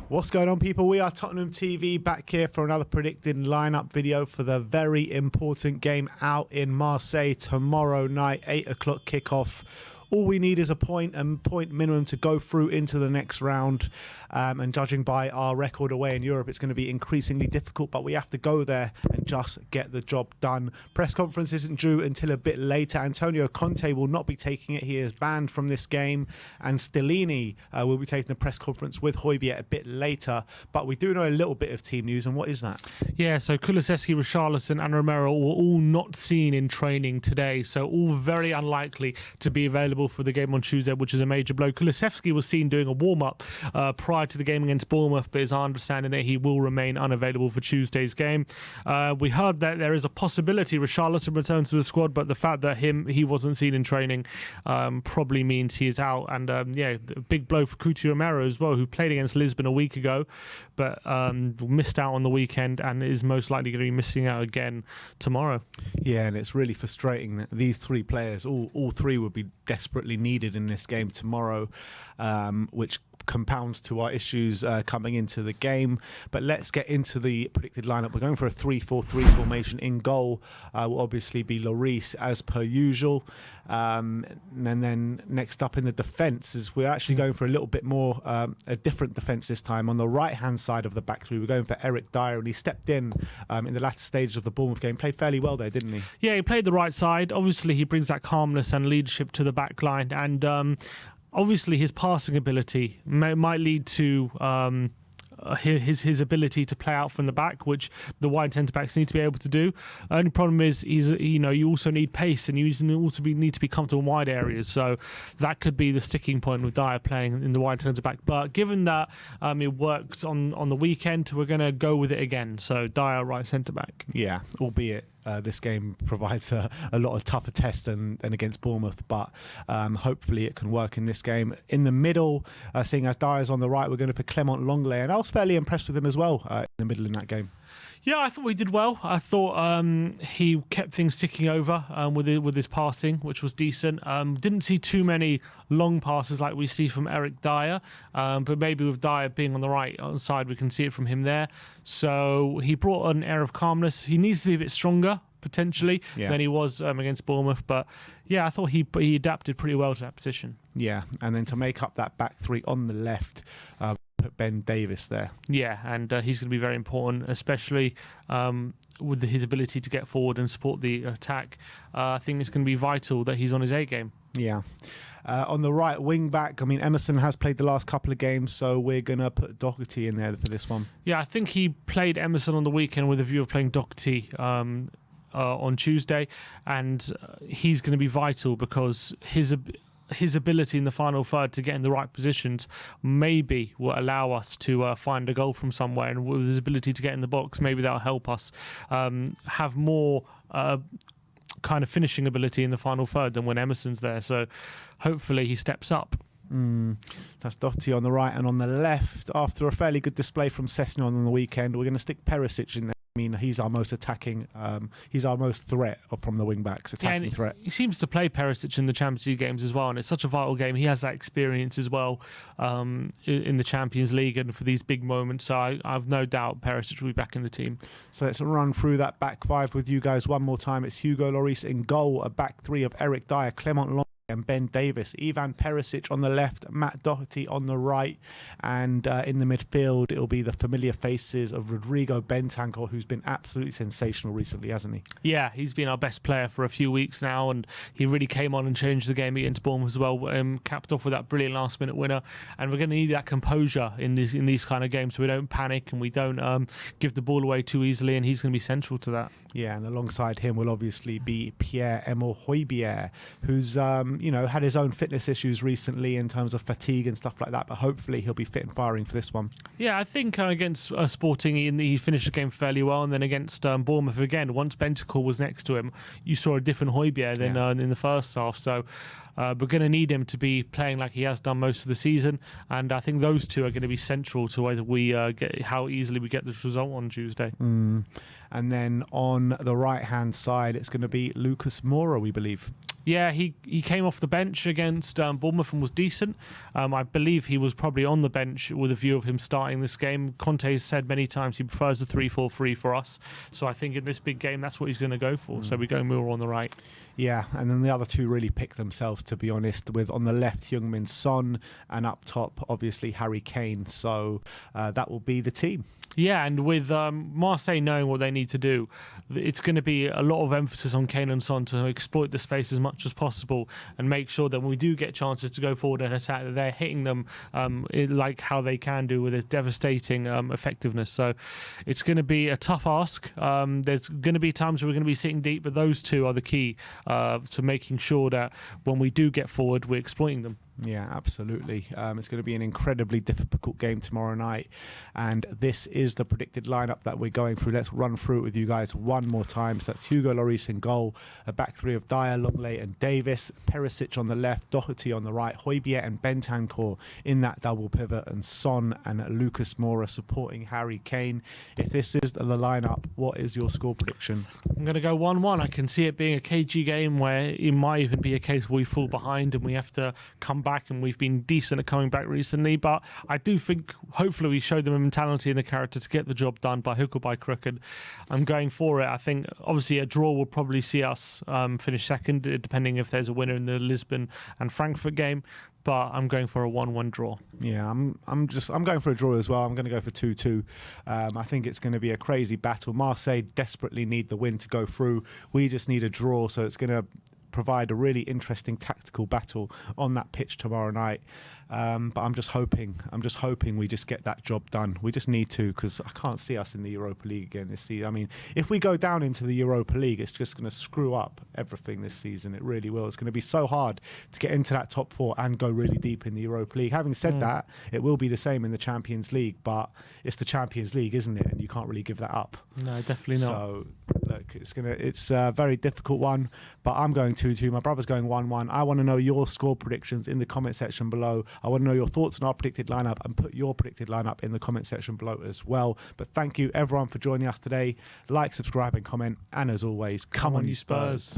What's going on, people? We are Tottenham TV, back here for another predicted lineup video for the very important game out in Marseille tomorrow night, 8 o'clock kickoff. All we need is a point and point minimum to go through into the next round. And judging by our record away in Europe, it's going to be increasingly difficult, but we have to go there and just get the job done. Press conference isn't due until a bit later. Antonio Conte will not be taking it. He is banned from this game. And Stellini will be taking the press conference with Højbjerg a bit later. But we do know a little bit of team news, and what is that? Yeah, so Kulusevski, Richarlison and Romero were all not seen in training today, so all very unlikely to be available for the game on Tuesday, which is a major blow. Kulusevski was seen doing a warm-up prior to the game against Bournemouth, but it's our understanding that he will remain unavailable for Tuesday's game. We heard that there is a possibility Richarlison returns to the squad, but the fact that he wasn't seen in training probably means he is out. And yeah, big blow for Cuti Romero as well, who played against Lisbon a week ago, but missed out on the weekend and is most likely going to be missing out again tomorrow. Yeah, and it's really frustrating that these three players, all three would be desperately needed in this game tomorrow, which compounds to our issues coming into the game. But let's get into the predicted lineup. We're going for a 3-4-3 formation. In goal will obviously be Lloris as per usual, and then next up in the defence is we're actually going for a little bit more a different defence this time. On the right hand side of the back three, we're going for Eric Dyer, and he stepped in the latter stages of the Bournemouth game. Played fairly well there, didn't he? Yeah, he played the right side. Obviously he brings that calmness and leadership to the back line, and obviously his passing ability might lead to his ability to play out from the back, which the wide centre backs need to be able to do. Only problem is you also need pace, and you also need to be comfortable in wide areas. So that could be the sticking point with Dyer playing in the wide centre back. But given that it worked on the weekend, we're going to go with it again. So Dyer right centre back. Yeah, albeit this game provides a lot of tougher tests than against Bournemouth, but hopefully it can work in this game. In the middle, seeing as Dyer's on the right, we're going to put Clement Longley, and I was fairly impressed with him as well in the middle in that game. Yeah, I thought we did well. I thought he kept things ticking over with his passing, which was decent. Didn't see too many long passes like we see from Eric Dyer, but maybe with Dyer being on the right side, we can see it from him there. So he brought an air of calmness. He needs to be a bit stronger, potentially, than he was against Bournemouth. But yeah, I thought he adapted pretty well to that position. Yeah, and then to make up that back three on the left, put Ben Davis there. Yeah, and he's going to be very important, especially with his ability to get forward and support the attack. I think it's going to be vital that he's on his A game. Yeah. On the right wing back, I mean, Emerson has played the last couple of games, so we're going to put Doherty in there for this one. Yeah, I think he played Emerson on the weekend with a view of playing Doherty on Tuesday, and he's going to be vital because his ability in the final third to get in the right positions maybe will allow us to find a goal from somewhere, and with his ability to get in the box, maybe that'll help us have more kind of finishing ability in the final third than when Emerson's there. So hopefully he steps up. That's Doherty on the right, and on the left, after a fairly good display from Sessegnon on the weekend, we're going to stick Perisic in there. I mean, he's our most attacking, he's our most threat from the wing backs, attacking threat. He seems to play Perisic in the Champions League games as well, and it's such a vital game. He has that experience as well in the Champions League and for these big moments. So I've no doubt Perisic will be back in the team. So let's run through that back five with you guys one more time. It's Hugo Lloris in goal, a back three of Eric Dyer, Clement Longley and Ben Davis, Ivan Perisic on the left, Matt Doherty on the right, and in the midfield it'll be the familiar faces of Rodrigo Bentancur, who's been absolutely sensational recently, hasn't he? Yeah, he's been our best player for a few weeks now, and he really came on and changed the game against Bournemouth as well, capped off with that brilliant last minute winner. And we're going to need that composure in these kind of games, so we don't panic and we don't give the ball away too easily, and he's going to be central to that. Yeah, and alongside him will obviously be Pierre-Emile Højbjerg, who's had his own fitness issues recently in terms of fatigue and stuff like that, but hopefully he'll be fit and firing for this one. Yeah, I think against Sporting he finished the game fairly well, and then against Bournemouth again, once Bentancur was next to him, you saw a different Højbjerg than in the first half. So We're going to need him to be playing like he has done most of the season, and I think those two are going to be central to whether we how easily we get this result on Tuesday. And then on the right-hand side, it's going to be Lucas Moura, we believe. Yeah, he came off the bench against Bournemouth and was decent. I believe he was probably on the bench with a view of him starting this game. Conte has said many times he prefers the 3-4-3 for us. So I think in this big game, that's what he's going to go for. So we go Moura on the right. Yeah, and then the other two really pick themselves, to be honest, with on the left, Heung-min Son, and up top, obviously, Harry Kane. So that will be the team. Yeah, and with Marseille knowing what they need to do, it's going to be a lot of emphasis on Kane and Son to exploit the space as much as possible and make sure that when we do get chances to go forward and attack, that they're hitting them like how they can do with a devastating effectiveness. So it's going to be a tough ask. There's going to be times where we're going to be sitting deep, but those two are the key to making sure that when we do get forward, we're exploiting them. Yeah, absolutely. It's going to be an incredibly difficult game tomorrow night. And this is the predicted lineup that we're going through. Let's run through it with you guys one more time. So that's Hugo Lloris in goal, a back three of Dyer, Longley and Davis, Perisic on the left, Doherty on the right, Højbjerg and Bentancur in that double pivot, and Son and Lucas Moura supporting Harry Kane. If this is the lineup, what is your score prediction? I'm going to go 1-1. I can see it being a cagey game where it might even be a case where we fall behind and we have to come back, and we've been decent at coming back recently, but I do think hopefully we showed them a mentality and the character to get the job done by hook or by crook, and I'm going for it. I think obviously a draw will probably see us finish second, depending if there's a winner in the Lisbon and Frankfurt game, but I'm going for a 1-1 draw. Yeah, I'm going for a draw as well. I'm going to go for 2-2. I think it's going to be a crazy battle. Marseille desperately need the win to go through. We just need a draw, so it's going to provide a really interesting tactical battle on that pitch tomorrow night. But I'm just hoping we just get that job done. We just need to, because I can't see us in the Europa League again this season. I mean, if we go down into the Europa League, it's just going to screw up everything this season. It really will. It's going to be so hard to get into that top four and go really deep in the Europa League. Having said that, it will be the same in the Champions League, but it's the Champions League, isn't it? And you can't really give that up. No, definitely not. So look, it's a very difficult one, but I'm going 2-2. My brother's going 1-1. I want to know your score predictions in the comment section below. I want to know your thoughts on our predicted lineup, and put your predicted lineup in the comment section below as well. But thank you everyone for joining us today. Like, subscribe and comment, and as always, come on you Spurs.